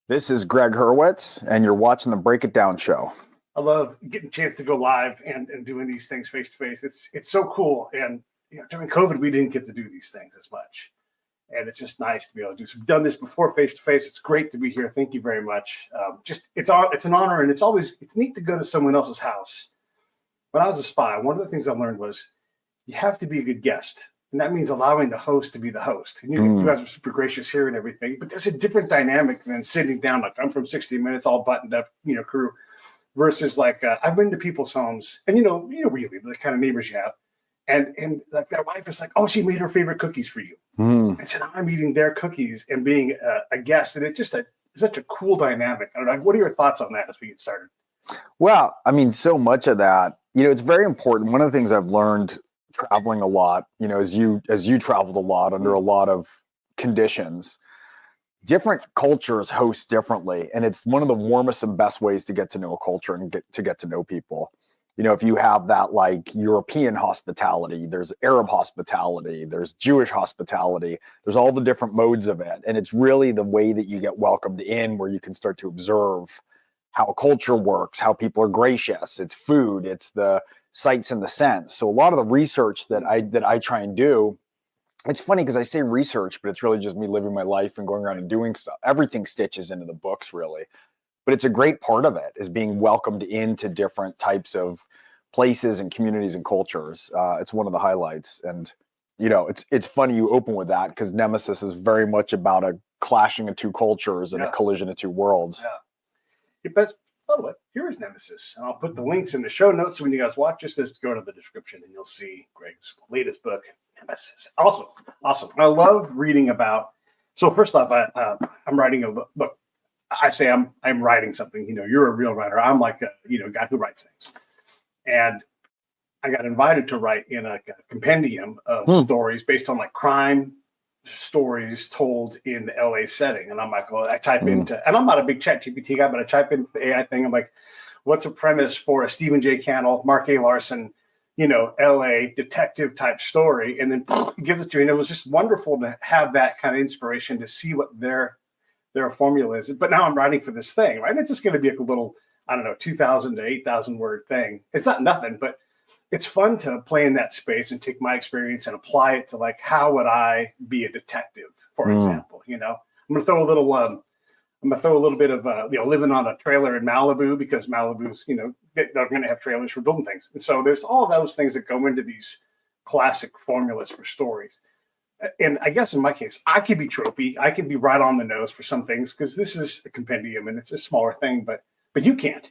This is Gregg Hurwitz, and you're watching the Break It Down show. I love getting a chance to go live and doing these things face to face. It's so cool. And during COVID, we didn't get to do these things as much, and it's just nice to be able to do. So we've done this before face to face. It's great to be here. Thank you very much. It's an honor, and it's neat to go to someone else's house. When I was a spy, one of the things I learned was you have to be a good guest. And that means allowing the host to be the host. And you guys are super gracious here and everything, but there's a different dynamic than sitting down like I'm from 60 Minutes, all buttoned up, crew, versus like I've been to people's homes, and you know where you live, the kind of neighbors you have, and like their wife is like, oh, she made her favorite cookies for you, and so now I'm eating their cookies and being a guest, and it's just such a cool dynamic. I don't know, what are your thoughts on that as we get started? Well, I mean, so much of that, it's very important. One of the things I've learned traveling a lot, as you traveled a lot under a lot of conditions, different cultures host differently. And it's one of the warmest and best ways to get to know a culture and get to know people. If you have that like European hospitality, there's Arab hospitality, there's Jewish hospitality, there's all the different modes of it. And it's really the way that you get welcomed in where you can start to observe how a culture works, how people are gracious. It's food, it's the sights and the scents. So a lot of the research that I try and do, it's funny because I say research, but it's really just me living my life and going around and doing stuff. Everything stitches into the books, really. But it's a great part of it is being welcomed into different types of places and communities and cultures. It's one of the highlights. And, it's funny you open with that because Nemesis is very much about a clashing of two cultures and a collision of two worlds. Yeah. By the way, here is Nemesis. And I'll put the links in the show notes. So when you guys watch this, just go to the description and you'll see Gregg's latest book, Nemesis. Awesome. I love reading about. So first off, I'm writing a book. I say I'm writing something. You're a real writer. I'm like a guy who writes things. And I got invited to write in a compendium of stories based on like crime stories told in the LA setting. And I'm like, well, I type into, and I'm not a big ChatGPT guy, but I type into the AI thing. I'm like, what's a premise for a Stephen J. Cannell, Mark A. Larson, LA detective type story? And then it gives it to me. And it was just wonderful to have that kind of inspiration to see what their formula is. But now I'm writing for this thing, right? It's just going to be a little, 2,000 to 8,000 word thing. It's not nothing, but it's fun to play in that space and take my experience and apply it to like, how would I be a detective, for example? I'm going to throw a little bit of living on a trailer in Malibu because Malibu's they're going to have trailers for building things, and so there's all those things that go into these classic formulas for stories. And I guess in my case, I could be tropey, I can be right on the nose for some things because this is a compendium and it's a smaller thing, but you can't.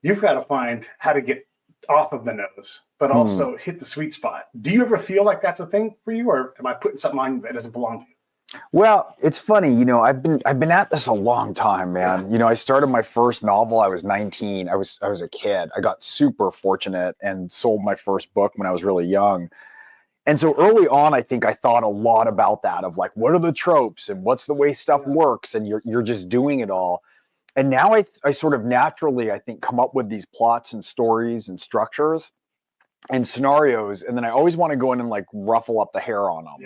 You've got to find how to get off of the nose, but also hit the sweet spot. Do you ever feel like that's a thing for you, or am I putting something on you that doesn't belong to you? Well, it's funny, I've been at this a long time, man. I started my first novel. I was 19. I was a kid. I got super fortunate and sold my first book when I was really young. And so early on, I think I thought a lot about that of like, what are the tropes and what's the way stuff works? And you're just doing it all. And now I sort of naturally, I think, come up with these plots and stories and structures and scenarios. And then I always want to go in and like ruffle up the hair on them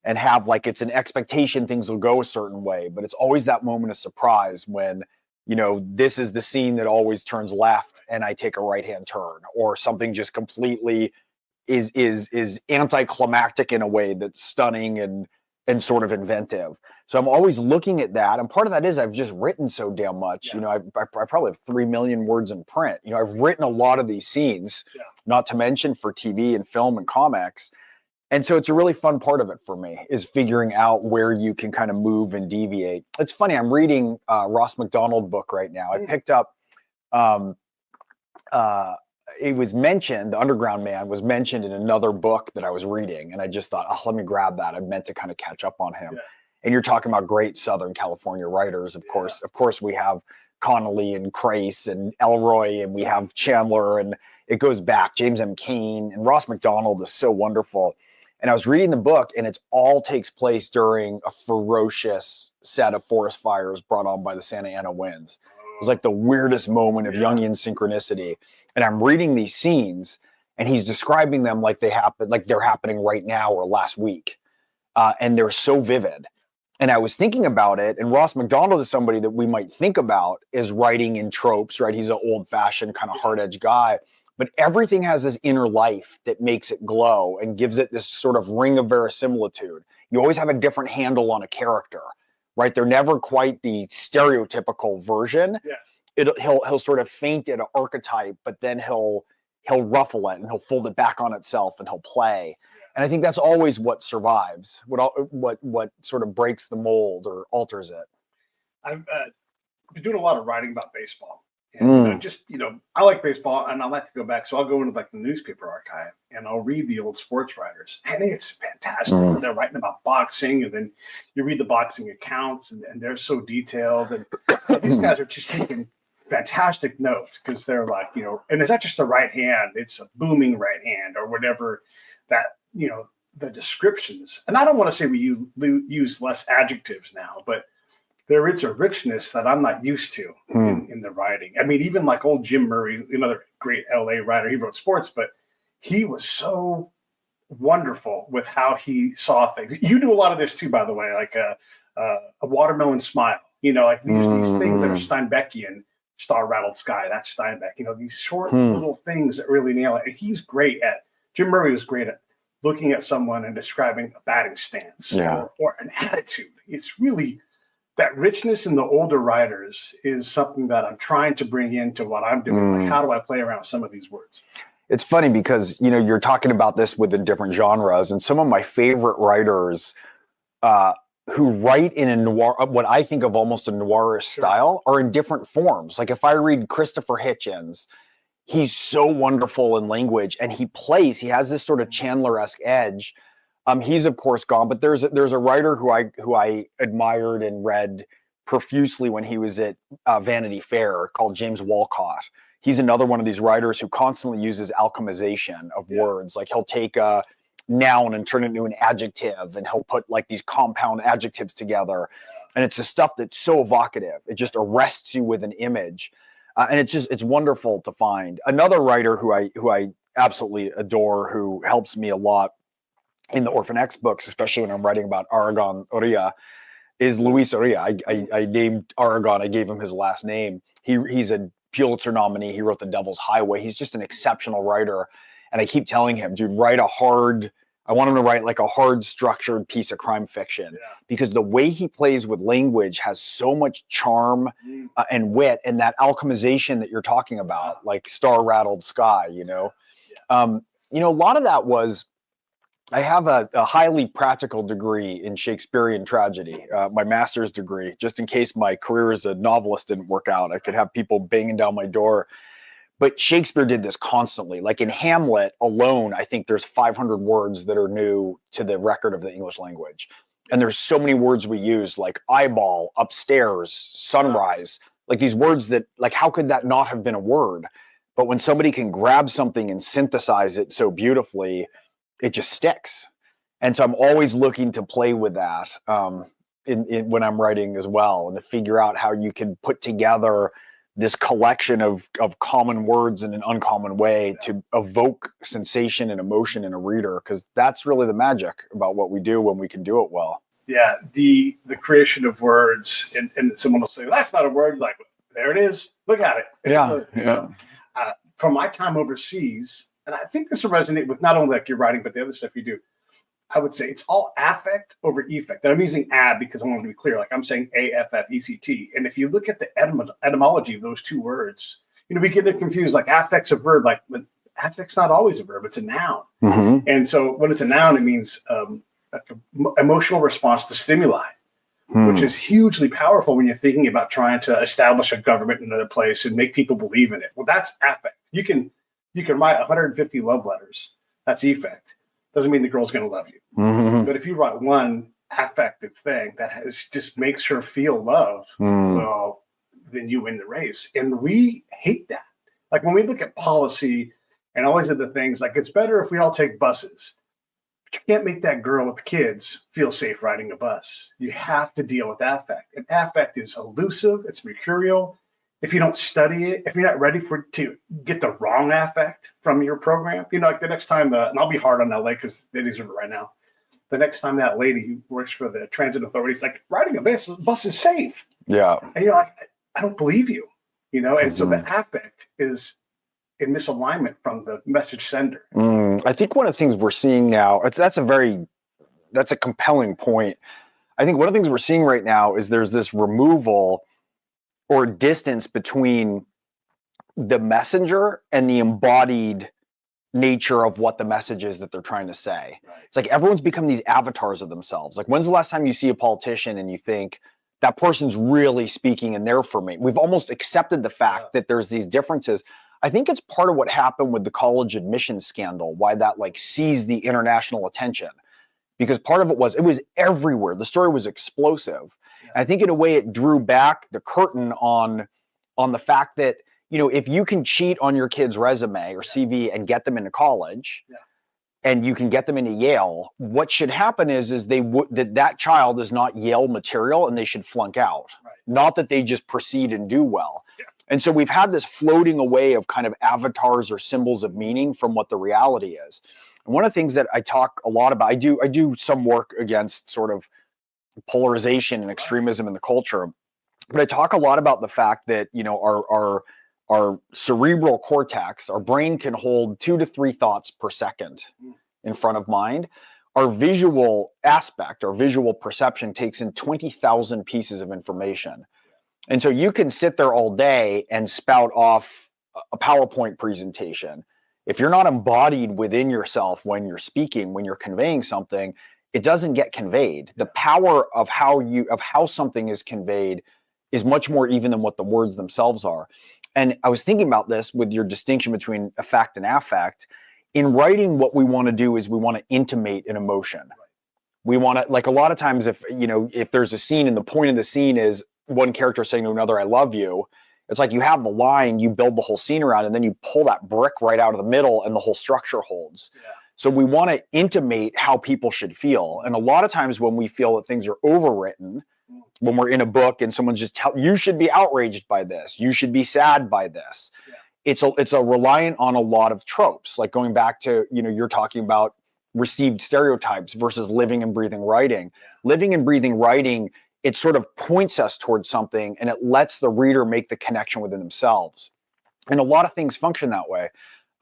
and have like, it's an expectation things will go a certain way, but it's always that moment of surprise when, this is the scene that always turns left and I take a right-hand turn, or something just completely is anticlimactic in a way that's stunning and sort of inventive. So I'm always looking at that. And part of that is I've just written so damn much. I probably have 3 million words in print. I've written a lot of these scenes, not to mention for TV and film and comics. And so it's a really fun part of it for me is figuring out where you can kind of move and deviate. It's funny. I'm reading Ross McDonald book right now. I picked up, it was mentioned, The Underground Man was mentioned in another book that I was reading. And I just thought, let me grab that. I meant to kind of catch up on him. And you're talking about great Southern California writers. Of course, we have Connolly and Crace and Elroy, and we have Chandler, and it goes back, James M. Cain, and Ross McDonald is so wonderful. And I was reading the book, and it all takes place during a ferocious set of forest fires brought on by the Santa Ana winds. It was like the weirdest moment of Jungian synchronicity. And I'm reading these scenes, and he's describing them like they happen, like they're happening right now or last week. And they're so vivid. And I was thinking about it, and Ross MacDonald is somebody that we might think about as writing in tropes, right? He's an old-fashioned kind of hard-edged guy, but everything has this inner life that makes it glow and gives it this sort of ring of verisimilitude. You always have a different handle on a character, right? They're never quite the stereotypical version. Yeah. He'll sort of feint at an archetype, but then he'll ruffle it and he'll fold it back on itself and he'll play. And I think that's always what survives, what sort of breaks the mold or alters it. I've been doing a lot of writing about baseball. And I like baseball and I like to go back. So I'll go into like the newspaper archive and I'll read the old sports writers. And it's fantastic. They're writing about boxing, and then you read the boxing accounts and they're so detailed. And these guys are just taking fantastic notes because they're like, and it's not just a right hand, it's a booming right hand or whatever that, the descriptions. And I don't want to say we use less adjectives now, but there is a richness that I'm not used to in the writing. I mean, even like old Jim Murray, another great LA writer, he wrote sports, but he was so wonderful with how he saw things. You do a lot of this too, by the way, like a watermelon smile, like these things that are Steinbeckian. Star Rattled Sky, that's Steinbeck. These short little things that really nail it. And Jim Murray was great at looking at someone and describing a batting stance or an attitude. It's really that richness in the older writers is something that I'm trying to bring into what I'm doing. Like, how do I play around with some of these words? It's funny because, you're talking about this within different genres, and some of my favorite writers, who write in a noir, what I think of almost a noirish style, are in different forms. Like if I read Christopher Hitchens, he's so wonderful in language, and he has this sort of Chandler-esque edge. He's of course gone, but there's a writer who I admired and read profusely when he was at Vanity Fair called James Walcott. He's another one of these writers who constantly uses alchemization of words. Like he'll take a noun and turn it into an adjective, and he'll put like these compound adjectives together, and it's the stuff that's so evocative. It just arrests you with an image, and it's wonderful to find. Another writer who I absolutely adore, who helps me a lot in the Orphan X books, especially when I'm writing about Aragon Oria, is Luis Oria. I named Aragon, I gave him his last name. He's a Pulitzer nominee. He wrote The Devil's Highway. He's just an exceptional writer. And I keep telling him, dude, I want him to write like a hard structured piece of crime fiction, because the way he plays with language has so much charm and wit, and that alchemization that you're talking about, like Star Rattled Sky, a lot of that was, I have a highly practical degree in Shakespearean tragedy, my master's degree, just in case my career as a novelist didn't work out. I could have people banging down my door. But Shakespeare did this constantly. Like in Hamlet alone, I think there's 500 words that are new to the record of the English language. And there's so many words we use, like eyeball, upstairs, sunrise, like these words that, like, how could that not have been a word? But when somebody can grab something and synthesize it so beautifully, it just sticks. And so I'm always looking to play with that when I'm writing as well, and to figure out how you can put together this collection of common words in an uncommon way to evoke sensation and emotion in a reader, because that's really the magic about what we do when we can do it well. Yeah, the creation of words, and someone will say, well, that's not a word. Like, there it is. Look at it. It's from my time overseas, and I think this will resonate with not only like your writing, but the other stuff you do. I would say it's all affect over effect. And I'm using ab because I want to be clear. Like I'm saying AFFECT. And if you look at the etymology of those two words, we get it confused. Like affect's a verb. Like, but affect's not always a verb. It's a noun. And so when it's a noun, it means like an emotional response to stimuli, which is hugely powerful when you're thinking about trying to establish a government in another place and make people believe in it. Well, that's affect. You can write 150 love letters. That's effect. Doesn't mean the girl's going to love you. But if you write one affective thing that just makes her feel love, well, then you win the race. And we hate that. Like when we look at policy and all these other things, like it's better if we all take buses. But you can't make that girl with kids feel safe riding a bus. You have to deal with affect. And affect is elusive. It's mercurial. If you don't study it, if you're not ready to get the wrong affect from your program, like the next time, and I'll be hard on LA because they deserve it right now. the next time that lady who works for the transit authority is like, riding a bus is safe. Yeah. And you're like, I don't believe you, and so the affect is in misalignment from the message sender. I think one of the things we're seeing now, that's a compelling point. I think one of the things we're seeing right now is there's this removal or distance between the messenger and the embodied nature of what the message is that they're trying to say. Right. It's like everyone's become these avatars of themselves. Like, when's the last time you see a politician and you think that person's really speaking and they're for me? We've almost accepted the fact that there's these differences. I think it's part of what happened with the college admissions scandal, why that like seized the international attention. Because part of it was everywhere. The story was explosive. Yeah. And I think in a way it drew back the curtain on the fact that, if you can cheat on your kid's resume or CV and get them into college, and you can get them into Yale, what should happen is that child is not Yale material and they should flunk out. Right. Not that they just proceed and do well. Yeah. And so we've had this floating away of kind of avatars or symbols of meaning from what the reality is. And one of the things that I talk a lot about, I do some work against sort of polarization and extremism in the culture, but I talk a lot about the fact that, our cerebral cortex, our brain can hold 2 to 3 thoughts per second in front of mind. Our visual aspect, our visual perception takes in 20,000 pieces of information. And so you can sit there all day and spout off a PowerPoint presentation. If you're not embodied within yourself when you're speaking, when you're conveying something, it doesn't get conveyed. The power of how something is conveyed is much more even than what the words themselves are. And I was thinking about this with your distinction between effect and affect. In writing, what we want to do is we want to intimate an emotion. Right. We want to, like a lot of times if there's a scene and the point of the scene is one character saying to another, I love you. It's like you have the line, you build the whole scene around, and then you pull that brick right out of the middle and the whole structure holds. Yeah. So we want to intimate how people should feel. And a lot of times when we feel that things are overwritten, when we're in a book and someone's just you should be outraged by this, you should be sad by this. Yeah. It's a reliant on a lot of tropes, like going back to, you're talking about received stereotypes versus living and breathing writing. Yeah. Living and breathing writing, it sort of points us towards something and it lets the reader make the connection within themselves. And a lot of things function that way.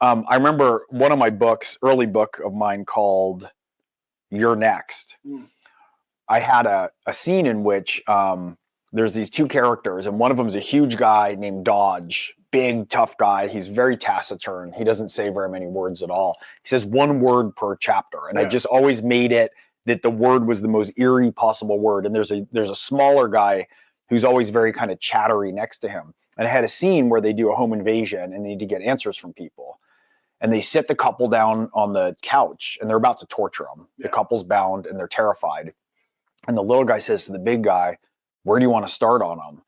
I remember one of my books, early book of mine called You're Next. I had a scene in which there's these 2 characters, and one of them is a huge guy named Dodge, big, tough guy. He's very taciturn. He doesn't say very many words at all. He says 1 word per chapter. And I just always made it that the word was the most eerie possible word. And there's a smaller guy who's always very kind of chattery next to him. And I had a scene where they do a home invasion and they need to get answers from people. And they sit the couple down on the couch and they're about to torture them. Yeah. The couple's bound and they're terrified. And the little guy says to the big guy, where do you want to start on him?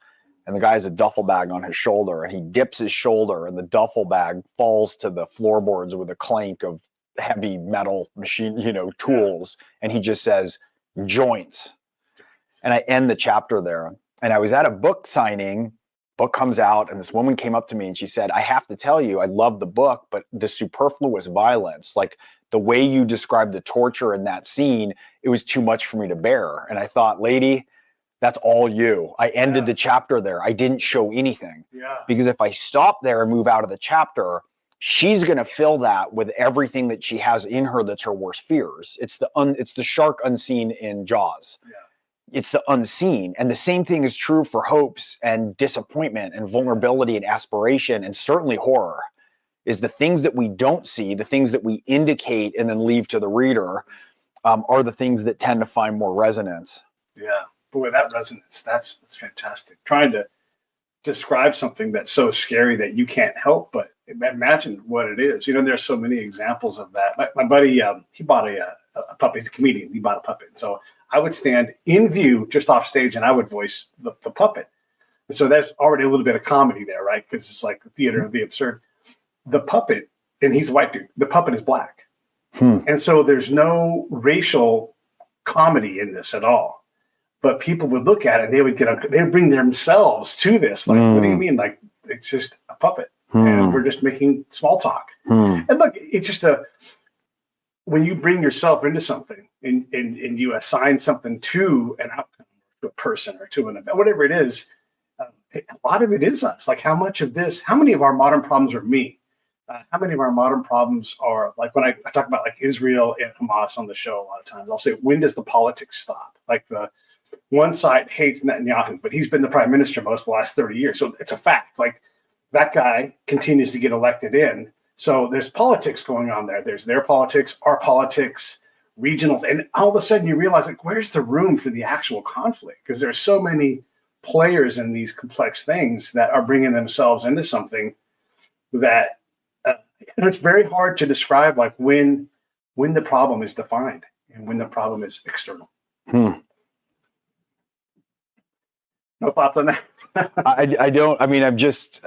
And the guy has a duffel bag on his shoulder and he dips his shoulder and the duffel bag falls to the floorboards with a clank of heavy metal machine, tools. And he just says, joints. And I end the chapter there. And I was at a book signing, book comes out, and this woman came up to me and she said, I have to tell you, I love the book, but the superfluous violence, like the way you described the torture in that scene, it was too much for me to bear. And I thought, lady, that's all you. I ended the chapter there. I didn't show anything. Yeah. Because if I stop there and move out of the chapter, she's going to fill that with everything that she has in her that's her worst fears. It's the shark unseen in Jaws. Yeah. It's the unseen. And the same thing is true for hopes and disappointment and vulnerability and aspiration and certainly horror. Is the things that we don't see, the things that we indicate and then leave to the reader, are the things that tend to find more resonance. Yeah, boy, that resonance, that's fantastic. Trying to describe something that's so scary that you can't help but imagine what it is. There's so many examples of that. My buddy, he bought a puppet. He's a comedian. He bought a puppet. So I would stand in view just off stage and I would voice the puppet. And so there's already a little bit of comedy there, right? Because it's like the theater of the absurd. The puppet, and he's a white dude, the puppet is black. And so there's no racial comedy in this at all. But people would look at it and they would bring themselves to this. Like, what do you mean? Like, it's just a puppet and we're just making small talk. And look, it's just when you bring yourself into something and you assign something to an outcome, to a person or to an event, whatever it is, a lot of it is us. Like how many of our modern problems are me? How many of our modern problems are like when I talk about like Israel and Hamas on the show, a lot of times I'll say, when does the politics stop? Like the one side hates Netanyahu, but he's been the prime minister most of the last 30 years. So it's a fact. Like that guy continues to get elected in. So there's politics going on there. There's their politics, our politics, regional. And all of a sudden you realize, like, where's the room for the actual conflict? Because there's so many players in these complex things that are bringing themselves into something that it's very hard to describe, like when the problem is defined and when the problem is external. No thoughts on that? I don't. I mean, I'm just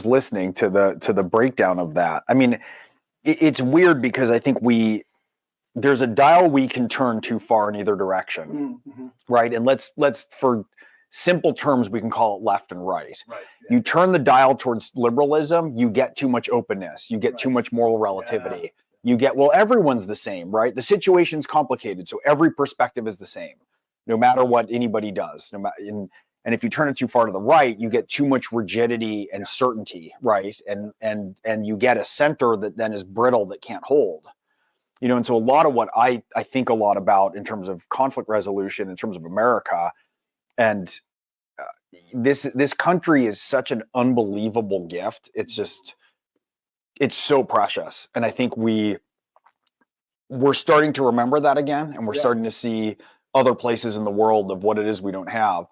listening to the breakdown of that. I mean, it's weird because I think there's a dial we can turn too far in either direction, right? And let's for simple terms we can call it left and right. Right. Yeah. You turn the dial towards liberalism, you get too much openness, you get too much moral relativity. Yeah. You get, well, everyone's the same, right? The situation's complicated, so every perspective is the same, no matter what anybody does. And if you turn it too far to the right, you get too much rigidity and certainty, right? And you get a center that then is brittle, that can't hold. And so a lot of what I think a lot about in terms of conflict resolution, in terms of America, and this country is such an unbelievable gift. It's so precious. And I think we're starting to remember that again, and we're starting to see other places in the world of what it is we don't have.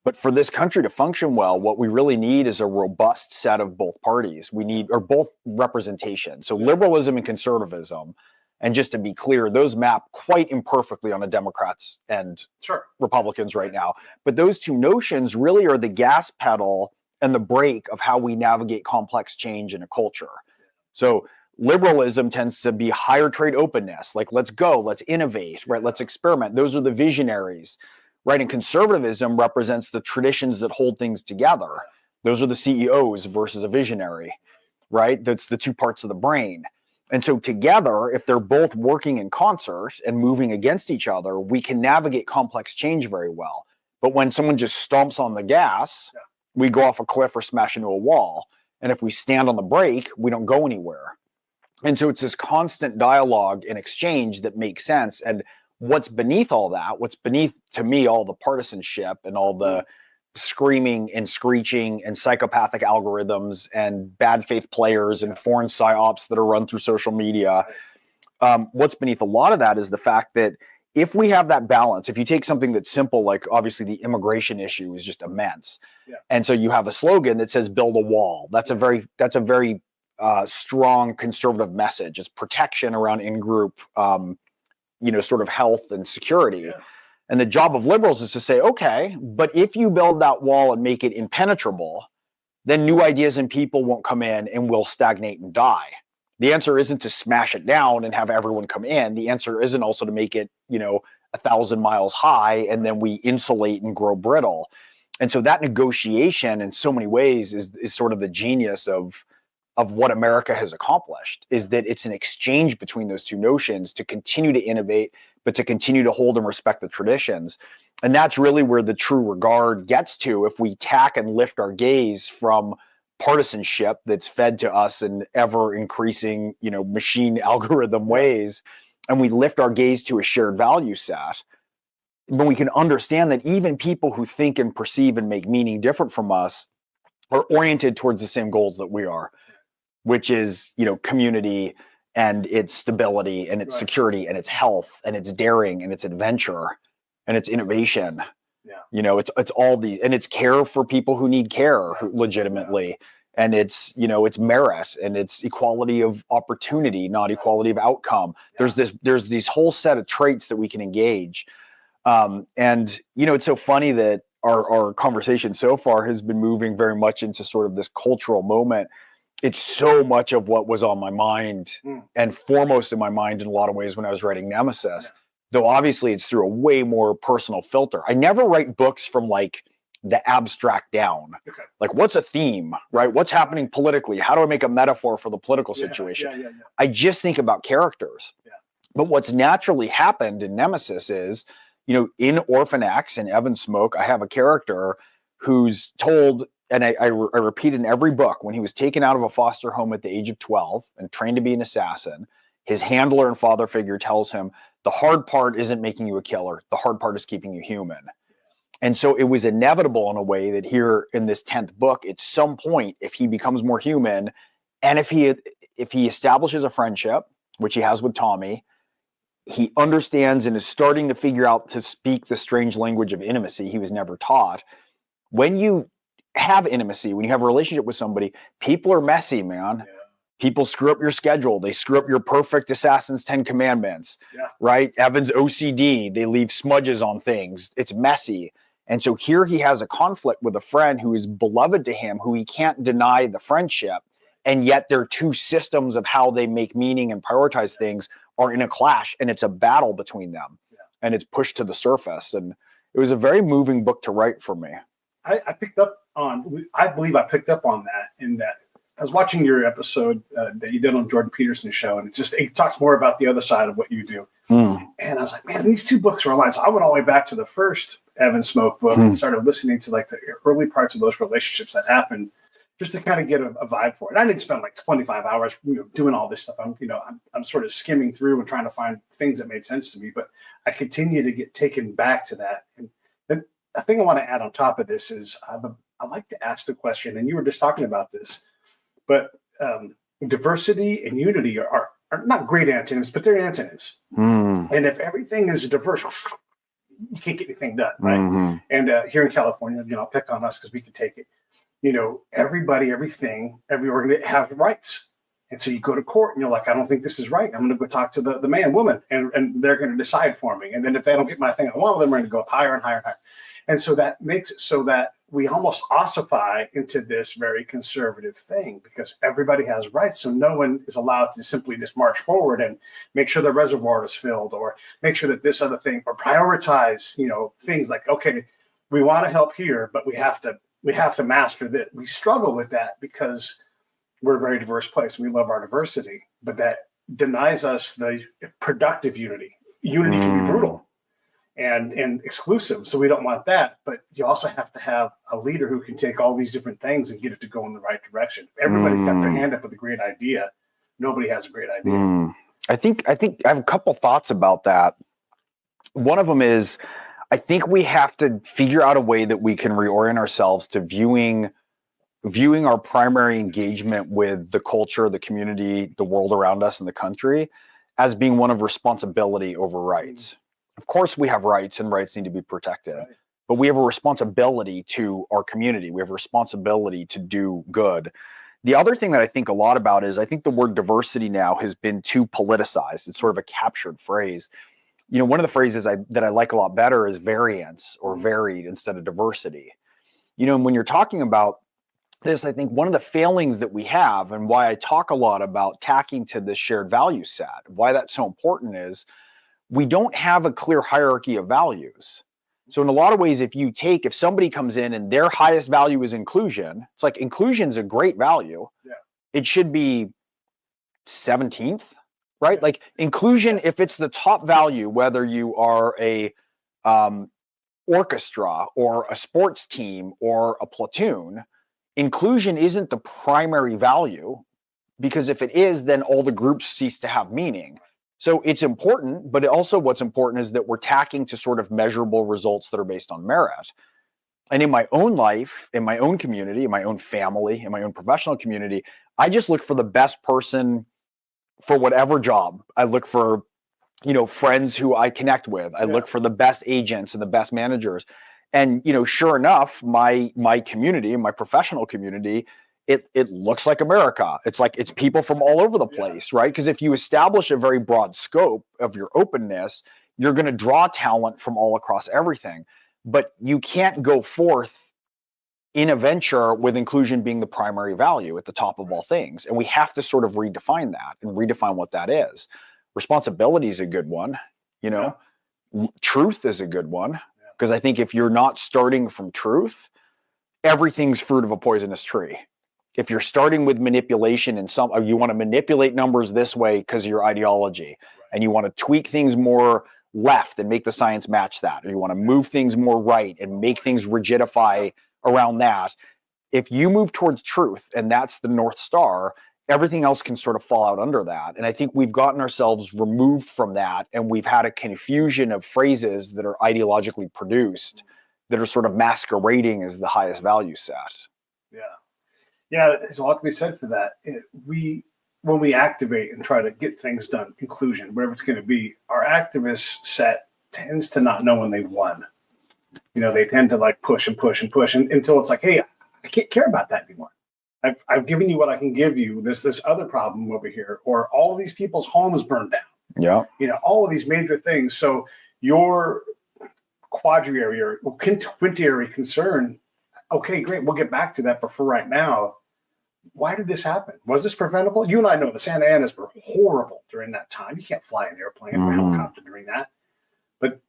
But for this country to function well, what we really need is a robust set of both parties. We need, or both representation. So liberalism and conservatism. And just to be clear, those map quite imperfectly on the Democrats and Republicans right now. But those two notions really are the gas pedal and the brake of how we navigate complex change in a culture. So liberalism tends to be higher trade openness, like let's go, let's innovate, right? Let's experiment. Those are the visionaries, right? And conservatism represents the traditions that hold things together. Those are the CEOs versus a visionary, right? That's the two parts of the brain. And so together, if they're both working in concert and moving against each other, we can navigate complex change very well. But when someone just stomps on the gas, we go off a cliff or smash into a wall. And if we stand on the brake, we don't go anywhere. And so it's this constant dialogue and exchange that makes sense. And what's beneath all that, what's beneath, to me, all the partisanship and all the screaming and screeching and psychopathic algorithms and bad faith players and foreign psyops that are run through social media. What's beneath a lot of that is the fact that if we have that balance, if you take something that's simple, like obviously the immigration issue is just immense. Yeah. And so you have a slogan that says build a wall. That's a very strong conservative message. It's protection around in-group, sort of health and security. Yeah. And the job of liberals is to say, okay, but if you build that wall and make it impenetrable, then new ideas and people won't come in and will stagnate and die. The answer isn't to smash it down and have everyone come in. The answer isn't also to make it, 1,000 miles high and then we insulate and grow brittle. And so that negotiation in so many ways is sort of the genius of what America has accomplished, is that it's an exchange between those two notions to continue to innovate, but to continue to hold and respect the traditions. And that's really where the true regard gets to if we tack and lift our gaze from partisanship that's fed to us in ever increasing, machine algorithm ways, and we lift our gaze to a shared value set. When we can understand that even people who think and perceive and make meaning different from us are oriented towards the same goals that we are, which is, community and its stability and its security and its health and its daring and its adventure and its innovation. Yeah. It's all these, and it's care for people who need care legitimately. Yeah. And it's, it's merit and it's equality of opportunity, not equality of outcome. Yeah. There's these whole set of traits that we can engage. And, it's so funny that our conversation so far has been moving very much into sort of this cultural moment. It's so much of what was on my mind and foremost in my mind in a lot of ways when I was writing Nemesis, though obviously it's through a way more personal filter. I never write books from like the abstract down. Okay. Like, what's a theme, right? What's happening politically? How do I make a metaphor for the political situation? Yeah. I just think about characters. Yeah. But what's naturally happened in Nemesis is, in Orphan X and Evan Smoak, I have a character who's told, and I repeat in every book, when he was taken out of a foster home at the age of 12 and trained to be an assassin, his handler and father figure tells him, the hard part isn't making you a killer. The hard part is keeping you human. And so it was inevitable in a way that here in this 10th book, at some point, if he becomes more human, and if he establishes a friendship, which he has with Tommy, he understands and is starting to figure out to speak the strange language of intimacy he was never taught. When you have intimacy, when you have a relationship with somebody, people are messy, man. Yeah. People screw up your schedule. They screw up your perfect assassin's 10 commandments, right? Evan's OCD, they leave smudges on things. It's messy. And so here he has a conflict with a friend who is beloved to him, who he can't deny the friendship. And yet their two systems of how they make meaning and prioritize things are in a clash, and it's a battle between them. Yeah. And it's pushed to the surface. And it was a very moving book to write for me. I believe I picked up on that in that I was watching your episode that you did on Jordan Peterson's show, and it talks more about the other side of what you do. And I was like, man, these two books are aligned. So I went all the way back to the first Evan Smoak book and started listening to like the early parts of those relationships that happened, just to kind of get a vibe for it. I didn't spend like 25 hours doing all this stuff. I'm sort of skimming through and trying to find things that made sense to me, but I continue to get taken back to that. And then a thing I want to add on top of this is I like to ask the question, and you were just talking about this, but diversity and unity are not great antonyms, but they're antonyms. And if everything is diverse, you can't get anything done, right? And here in California, I'll pick on us because we can take it. Everybody, everything, every organization have rights. And so you go to court and you're like, I don't think this is right. I'm going to go talk to the man, woman, and they're going to decide for me. And then if they don't get my thing I want, then we're going to go up higher and higher and higher. And so that makes it so that we almost ossify into this very conservative thing because everybody has rights. So no one is allowed to simply just march forward and make sure the reservoir is filled or make sure that this other thing or prioritize, things like, okay, we want to help here, but we have to master that. We struggle with that because we're a very diverse place. We love our diversity, but that denies us the productive unity. Unity can be brutal and exclusive. So we don't want that, but you also have to have a leader who can take all these different things and get it to go in the right direction. If everybody's got their hand up with a great idea, nobody has a great idea. I think I have a couple thoughts about that. One of them is, I think we have to figure out a way that we can reorient ourselves to viewing our primary engagement with the culture, the community, the world around us, and the country as being one of responsibility over rights. Of course, we have rights and rights need to be protected, but we have a responsibility to our community. We have a responsibility to do good. The other thing that I think a lot about is I think the word diversity now has been too politicized. It's sort of a captured phrase. One of the phrases that I like a lot better is variance or varied instead of diversity. And when you're talking about this, I think one of the failings that we have and why I talk a lot about tacking to this shared value set, why that's so important is we don't have a clear hierarchy of values. So in a lot of ways, if somebody comes in and their highest value is inclusion, it's like inclusion is a great value. Yeah. It should be 17th, right? Yeah. Like inclusion, if it's the top value, whether you are a orchestra or a sports team or a platoon, inclusion isn't the primary value because if it is, then all the groups cease to have meaning. So it's important, but also what's important is that we're tacking to sort of measurable results that are based on merit. And in my own life, in my own community, in my own family, in my own professional community, I just look for the best person for whatever job. I look for, friends who I connect with. I look for the best agents and the best managers. And, sure enough, my community, my professional community, it looks like America. It's like it's people from all over the place, right? Because if you establish a very broad scope of your openness, you're going to draw talent from all across everything. But you can't go forth in a venture with inclusion being the primary value at the top of all things. And we have to sort of redefine that and redefine what that is. Responsibility is a good one, Truth is a good one. Because I think if you're not starting from truth, everything's fruit of a poisonous tree. If you're starting with manipulation and you want to manipulate numbers this way because of your ideology, and you want to tweak things more left and make the science match that, or you want to move things more right and make things rigidify around that. If you move towards truth and that's the North Star, everything else can sort of fall out under that. And I think we've gotten ourselves removed from that, and we've had a confusion of phrases that are ideologically produced that are sort of masquerading as the highest value set. Yeah. Yeah, there's a lot to be said for that. When we activate and try to get things done, inclusion, whatever it's going to be, our activist set tends to not know when they've won. They tend to like push and push and push until it's like, hey, I can't care about that anymore. I've given you what I can give you. This other problem over here, or all of these people's homes burned down. Yeah. All of these major things. So your quadriary or quintiary concern, okay, great, we'll get back to that. But for right now, why did this happen? Was this preventable? You and I know the Santa Anas were horrible during that time. You can't fly an airplane or a helicopter during that. But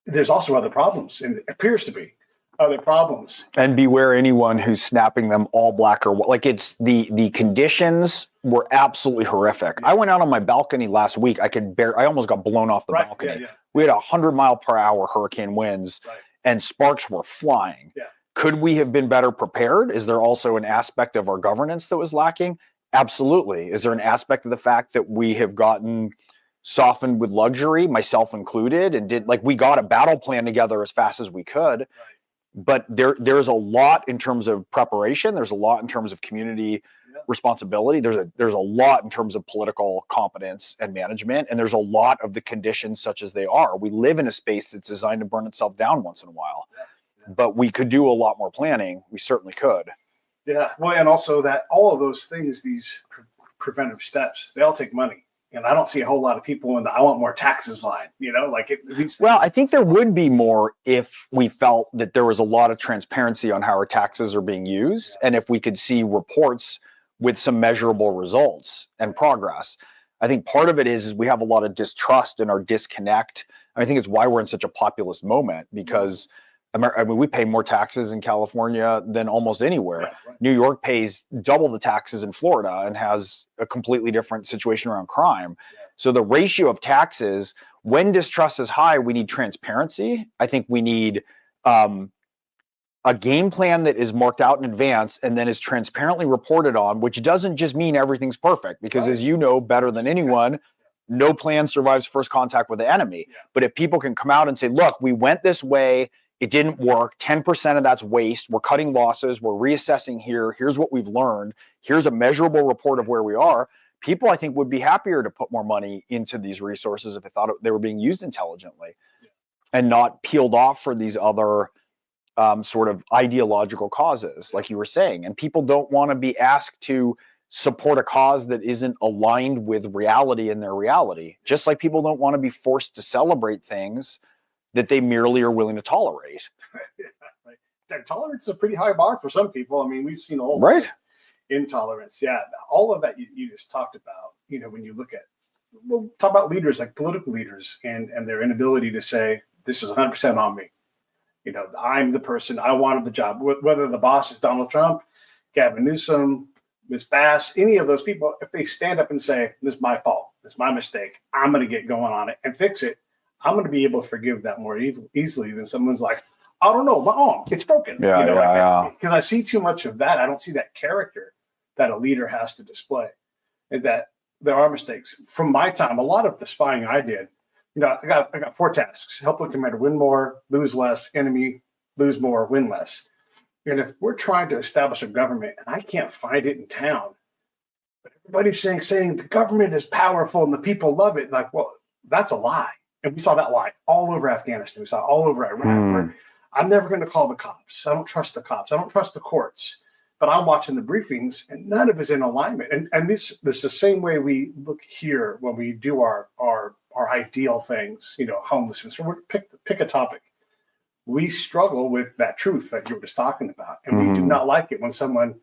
there's also other problems, and it appears to be other problems. And beware anyone who's snapping them all black or white. Like, it's the conditions were absolutely horrific. I went out on my balcony last week. I almost got blown off the balcony. Yeah. We had 100-mile-per-hour hurricane winds, and sparks were flying. Yeah. Could we have been better prepared? Is there also an aspect of our governance that was lacking? Absolutely. Is there an aspect of the fact that we have gotten softened with luxury, myself included, and we got a battle plan together as fast as we could? But there's a lot in terms of preparation. There's a lot in terms of community responsibility. There's a lot in terms of political competence and management, and there's a lot of the conditions such as they are. We live in a space that's designed to burn itself down once in a while. But we could do a lot more planning. We certainly could. Yeah. Well, and also that all of those things, these preventive steps, they all take money. And I don't see a whole lot of people in the I want more taxes line, Well, I think there would be more if we felt that there was a lot of transparency on how our taxes are being used, and if we could see reports with some measurable results and progress. I think part of it is we have a lot of distrust and our disconnect. I think it's why we're in such a populist moment, because we pay more taxes in California than almost anywhere. Yeah, right. New York pays double the taxes in Florida and has a completely different situation around crime. Yeah. So the ratio of taxes, when distrust is high, we need transparency. I think we need a game plan that is marked out in advance and then is transparently reported on, which doesn't just mean everything's perfect, because as you know better than anyone, no plan survives first contact with the enemy. Yeah. But if people can come out and say, look, we went this way, it didn't work, 10% of that's waste, we're cutting losses, we're reassessing here, here's what we've learned, here's a measurable report of where we are, people, I think, would be happier to put more money into these resources if they thought they were being used intelligently and not peeled off for these other sort of ideological causes, like you were saying. And people don't want to be asked to support a cause that isn't aligned with reality in their reality, just like people don't want to be forced to celebrate things that they merely are willing to tolerate. Tolerance is a pretty high bar for some people. I mean, we've seen a whole intolerance. Yeah, all of that you just talked about, when you look at, we'll talk about leaders, like political leaders, and their inability to say, this is 100% on me. I'm the person, I wanted the job. Whether the boss is Donald Trump, Gavin Newsom, Ms. Bass, any of those people, if they stand up and say, this is my fault, this is my mistake, I'm going to get going on it and fix it, I'm going to be able to forgive that more easily than someone's like, I don't know, my arm, it's broken. Because I see too much of that. I don't see that character that a leader has to display, and that there are mistakes. From my time, a lot of the spying I did, I got 4 tasks: help the commander win more, lose less, enemy lose more, win less. And if we're trying to establish a government and I can't find it in town, but everybody's saying the government is powerful and the people love it, like, well, that's a lie. And we saw that lie all over Afghanistan. We saw it all over Iraq. I'm never going to call the cops. I don't trust the cops. I don't trust the courts. But I'm watching the briefings, and none of it is in alignment. And this is the same way we look here when we do our ideal things. Homelessness. Or pick a topic. We struggle with that truth that you were just talking about, and we do not like it when someone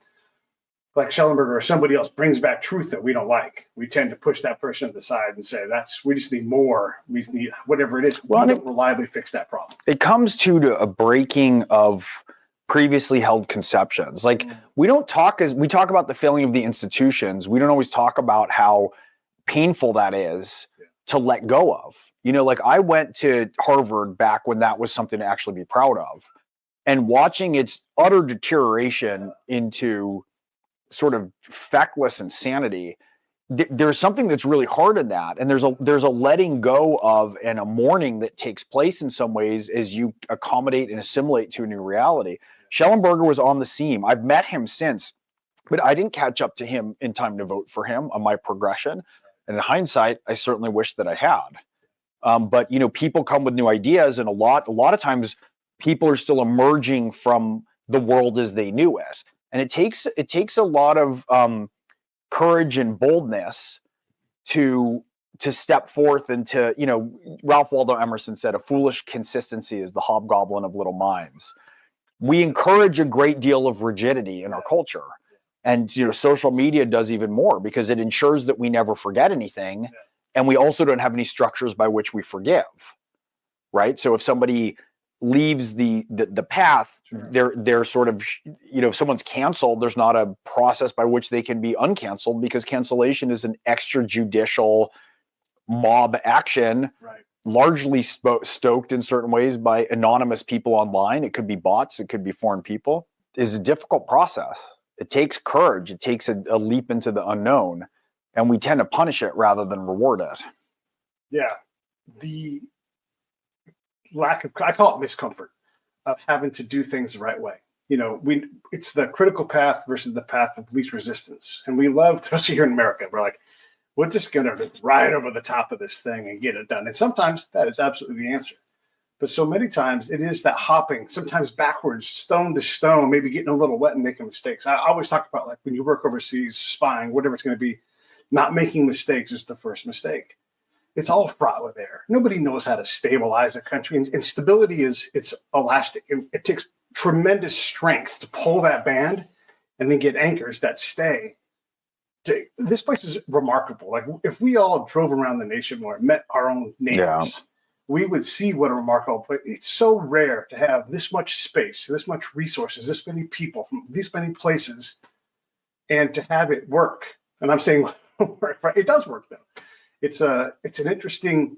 like Schellenberger or somebody else brings back truth that we don't like, we tend to push that person to the side and say, we just need more. We just need whatever it is. We don't reliably fix that problem. It comes to a breaking of previously held conceptions. Like we talk about the failing of the institutions. We don't always talk about how painful that is to let go of. Like I went to Harvard back when that was something to actually be proud of, and watching its utter deterioration into sort of feckless insanity, there's something that's really hard in that. And there's a letting go of and a mourning that takes place in some ways as you accommodate and assimilate to a new reality. Schellenberger was on the scene. I've met him since, but I didn't catch up to him in time to vote for him on my progression. And in hindsight, I certainly wish that I had. But people come with new ideas, and a lot of times people are still emerging from the world as they knew it. And it takes a lot of courage and boldness to step forth and to, Ralph Waldo Emerson said, a foolish consistency is the hobgoblin of little minds. We encourage a great deal of rigidity in our culture. And, social media does even more because it ensures that we never forget anything. And we also don't have any structures by which we forgive. Right. So if somebody leaves the path, they're sort of, if someone's canceled, there's not a process by which they can be uncanceled, because cancellation is an extrajudicial mob action, largely stoked in certain ways by anonymous people online. It could be bots, it could be foreign people. It's a difficult process. It takes courage. It takes a leap into the unknown, and we tend to punish it rather than reward it. Yeah. The lack of, I call it miscomfort of having to do things the right way. It's the critical path versus the path of least resistance. And we love, especially here in America, we're like, we're just going to ride over the top of this thing and get it done. And sometimes that is absolutely the answer. But so many times it is that hopping, sometimes backwards, stone to stone, maybe getting a little wet and making mistakes. I always talk about, like, when you work overseas, spying, whatever it's going to be, not making mistakes is the first mistake. It's all fraught with error. Nobody knows how to stabilize a country. And stability it's elastic. It takes tremendous strength to pull that band and then get anchors that stay. This place is remarkable. Like, if we all drove around the nation more and met our own neighbors, we would see what a remarkable place. It's so rare to have this much space, this much resources, this many people from these many places, and to have it work. And I'm saying work, right? It does work, though. It's an interesting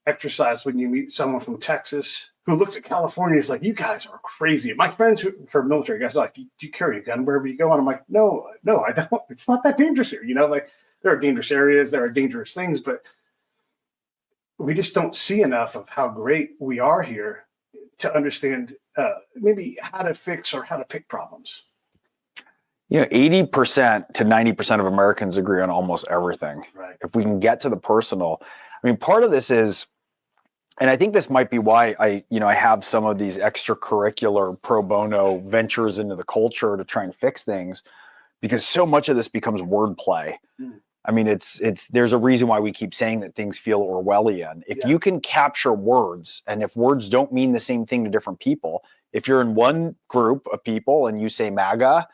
exercise when you meet someone from Texas who looks at California and is like, you guys are crazy. My friends who are military guys are like, do you carry a gun wherever you go? And I'm like, no, I don't. It's not that dangerous here. Like, there are dangerous areas, there are dangerous things, but we just don't see enough of how great we are here to understand maybe how to fix or how to pick problems. 80% to 90% of Americans agree on almost everything. Right. If we can get to the personal, part of this is, and I think this might be why I have some of these extracurricular pro bono ventures into the culture to try and fix things, because so much of this becomes wordplay. There's a reason why we keep saying that things feel Orwellian. If you can capture words, and if words don't mean the same thing to different people, if you're in one group of people and you say MAGA,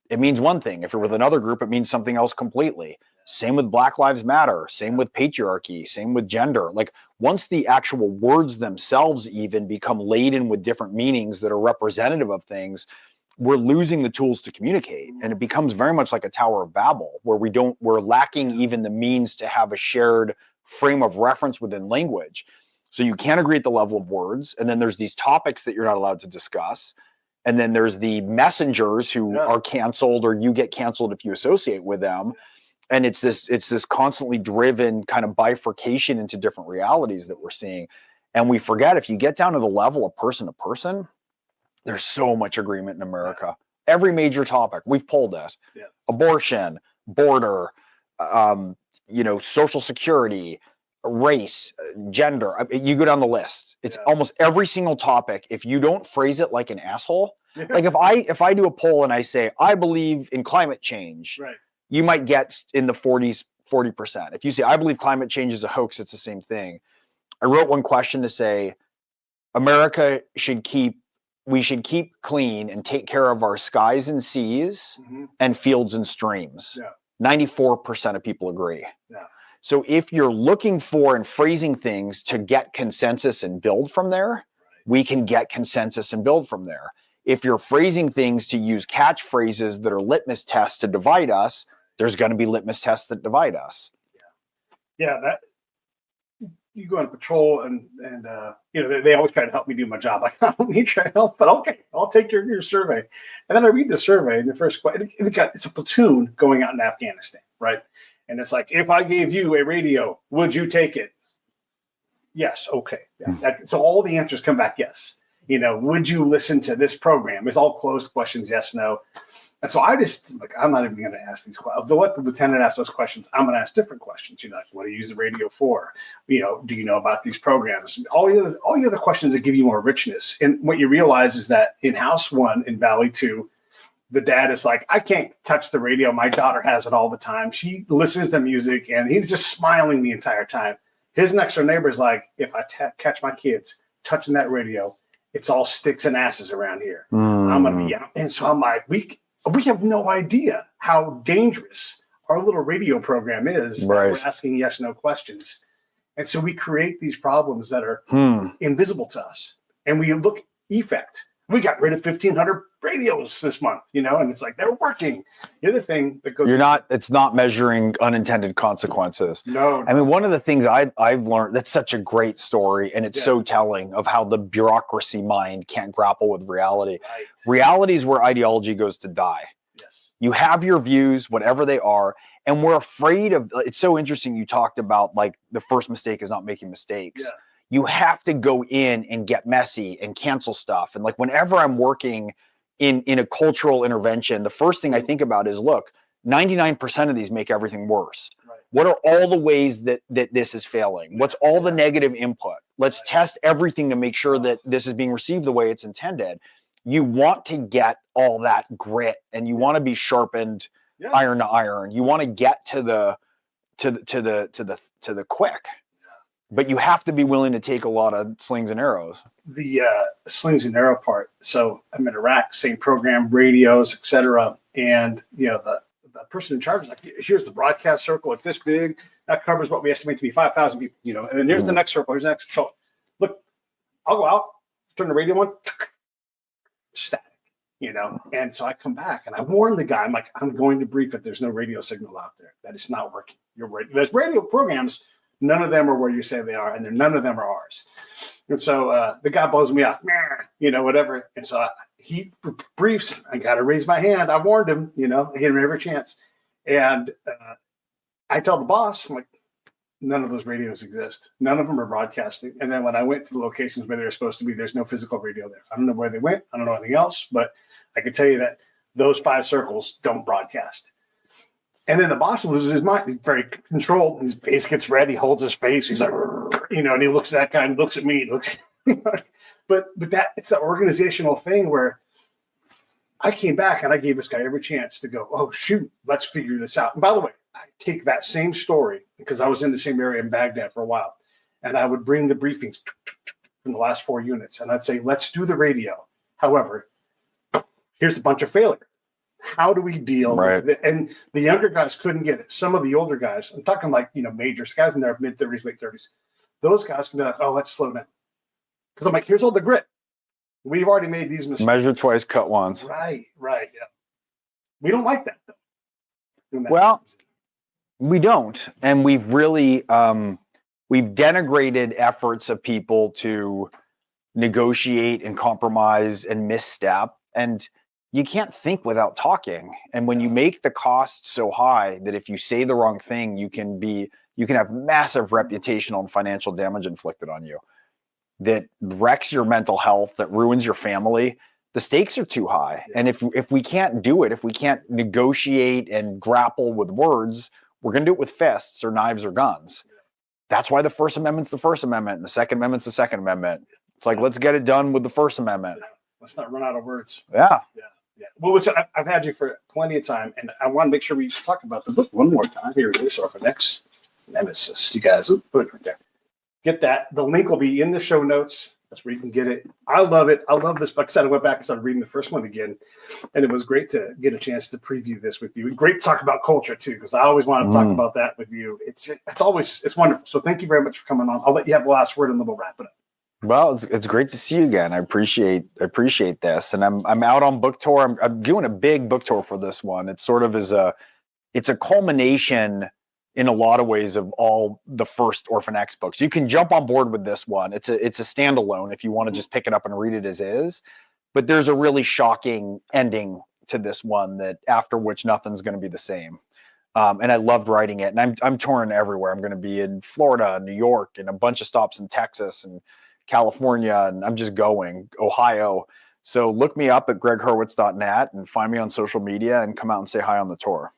it means one thing. If you're with another group, it means something else completely. Same with Black Lives Matter, same with patriarchy, same with gender. Like, once the actual words themselves even become laden with different meanings that are representative of things, we're losing the tools to communicate. And it becomes very much like a Tower of Babel, where we're lacking even the means to have a shared frame of reference within language. So you can't agree at the level of words. And then there's these topics that you're not allowed to discuss. And then there's the messengers who are canceled, or you get canceled if you associate with them. And it's this constantly driven kind of bifurcation into different realities that we're seeing. And we forget, if you get down to the level of person to person, there's so much agreement in America. Every major topic, we've pulled it. Abortion, border, social security, race, gender. You go down the list. It's almost every single topic. If you don't phrase it like an asshole, like if I do a poll and I say, I believe in climate change, you might get in the 40%. If you say, I believe climate change is a hoax, it's the same thing. I wrote one question to say, America should keep we should keep clean and take care of our skies and seas and fields and streams. 94% of people agree. So if you're looking for and phrasing things to get consensus and build from there, we can get consensus and build from there. If you're phrasing things to use catchphrases that are litmus tests to divide us, there's going to be litmus tests that divide us. That you go on patrol and they always try to help me do my job. Like, I don't need your help, but okay, I'll take your survey. And then I read the survey, and the first question, it's a platoon going out in Afghanistan, right? And it's like, if I gave you a radio, would you take it? Yes. Okay. So all the answers come back yes. Would you listen to this program? It's all closed questions, yes, no. And so I just, I'm not even going to ask these questions. Let the lieutenant ask those questions. I'm going to ask different questions. Like, what do you use the radio for? Do you know about these programs? All the other questions that give you more richness. And what you realize is that in House 1, in Valley 2, the dad is like, I can't touch the radio. My daughter has it all the time. She listens to music, and he's just smiling the entire time. His next door neighbor is like, if I catch my kids touching that radio, it's all sticks and asses around here. I'm going to be out. And so I'm like, we have no idea how dangerous our little radio program is. Right. We're asking yes, no questions. And so we create these problems that are invisible to us. And we look effect. We got rid of 1,500 radios this month, and it's like, they're working. The other thing that goes, it's not measuring unintended consequences. No. I mean, one of the things I've learned, that's such a great story, and it's so telling of how the bureaucracy mind can't grapple with reality. Right. Reality is where ideology goes to die. Yes. You have your views, whatever they are, and we're afraid of, it's so interesting. You talked about like the first mistake is not making mistakes. Yeah. You have to go in and get messy and cancel stuff. And like, whenever I'm working in a cultural intervention, the first thing I think about is, look, 99% of these make everything worse. Right. What are all the ways that this is failing? What's all the negative input? Let's test everything to make sure that this is being received the way it's intended. You want to get all that grit, and you want to be sharpened iron to iron. You want to get to the quick. But you have to be willing to take a lot of slings and arrows. The slings and arrow part. So I'm in Iraq, same program, radios, etc. And the person in charge is like, here's the broadcast circle. It's this big. That covers what we estimate to be 5,000 people. And then here's the next circle. Here's the next. So look, I'll go out, turn the radio on, static. And so I come back and I warn the guy. I'm like, I'm going to brief it. There's no radio signal out there. That is not working. You're right. There's radio programs. None of them are where you say they are, and none of them are ours. And so the guy blows me off, whatever. And so he briefs. I got to raise my hand. I warned him, I gave him every chance. And I tell the boss, I'm like, none of those radios exist. None of them are broadcasting. And then when I went to the locations where they were supposed to be, there's no physical radio there. I don't know where they went. I don't know anything else, but I can tell you that those 5 circles don't broadcast. And then the boss loses his mind. He's very controlled. His face gets red. He holds his face. He's like, and he looks at that guy and looks at me. But that it's that organizational thing where I came back and I gave this guy every chance to go, oh, shoot, let's figure this out. And by the way, I take that same story because I was in the same area in Baghdad for a while. And I would bring the briefings from the last 4 units. And I'd say, let's do the radio. However, here's a bunch of failure. How do we deal with it? And the younger guys couldn't get it. Some of the older guys, I'm talking like, majors, guys in their mid-30s, late 30s, those guys can be like, oh, let's slow down. Because I'm like, here's all the grit. We've already made these mistakes. Measure twice, cut once. Right, yeah. We don't like that, though. Well, we don't. And we've really, we've denigrated efforts of people to negotiate and compromise and misstep. And you can't think without talking. And when you make the cost so high that if you say the wrong thing, you can have massive reputational and financial damage inflicted on you that wrecks your mental health, that ruins your family. The stakes are too high. And if we can't do it, if we can't negotiate and grapple with words, we're going to do it with fists or knives or guns. That's why the First Amendment's the First Amendment and the Second Amendment's the Second Amendment. It's like, let's get it done with the First Amendment. Let's not run out of words. Yeah. Well, I've had you for plenty of time, and I want to make sure we talk about the book one more time. Here it is, Orphan X, Nemesis. You guys, put it right there. Get that. The link will be in the show notes. That's where you can get it. I love it. I love this book. Like I said, I went back and started reading the first one again, and it was great to get a chance to preview this with you. Great to talk about culture too, because I always want to talk about that with you. It's wonderful. So thank you very much for coming on. I'll let you have the last word, and then we'll wrap it up. Well, it's great to see you again. I appreciate this, and I'm out on book tour. I'm doing a big book tour for this one. It's sort of it's a culmination in a lot of ways of all the first Orphan X books. You can jump on board with this one. It's a standalone if you want to just pick it up and read it as is. But there's a really shocking ending to this one that after which nothing's going to be the same. And I loved writing it. And I'm touring everywhere. I'm going to be in Florida, New York, and a bunch of stops in Texas and California, and I'm just going, Ohio. So look me up at gregghurwitz.net and find me on social media and come out and say hi on the tour.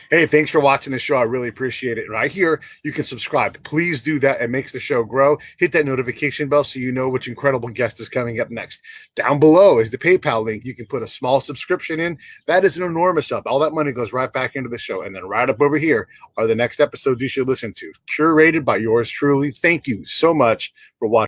Hey, thanks for watching the show. I really appreciate it. Right here, you can subscribe. Please do that. It makes the show grow. Hit that notification bell so you know which incredible guest is coming up next. Down below is the PayPal link. You can put a small subscription in. That is an enormous help. All that money goes right back into the show. And then right up over here are the next episodes you should listen to, curated by yours truly. Thank you so much for watching.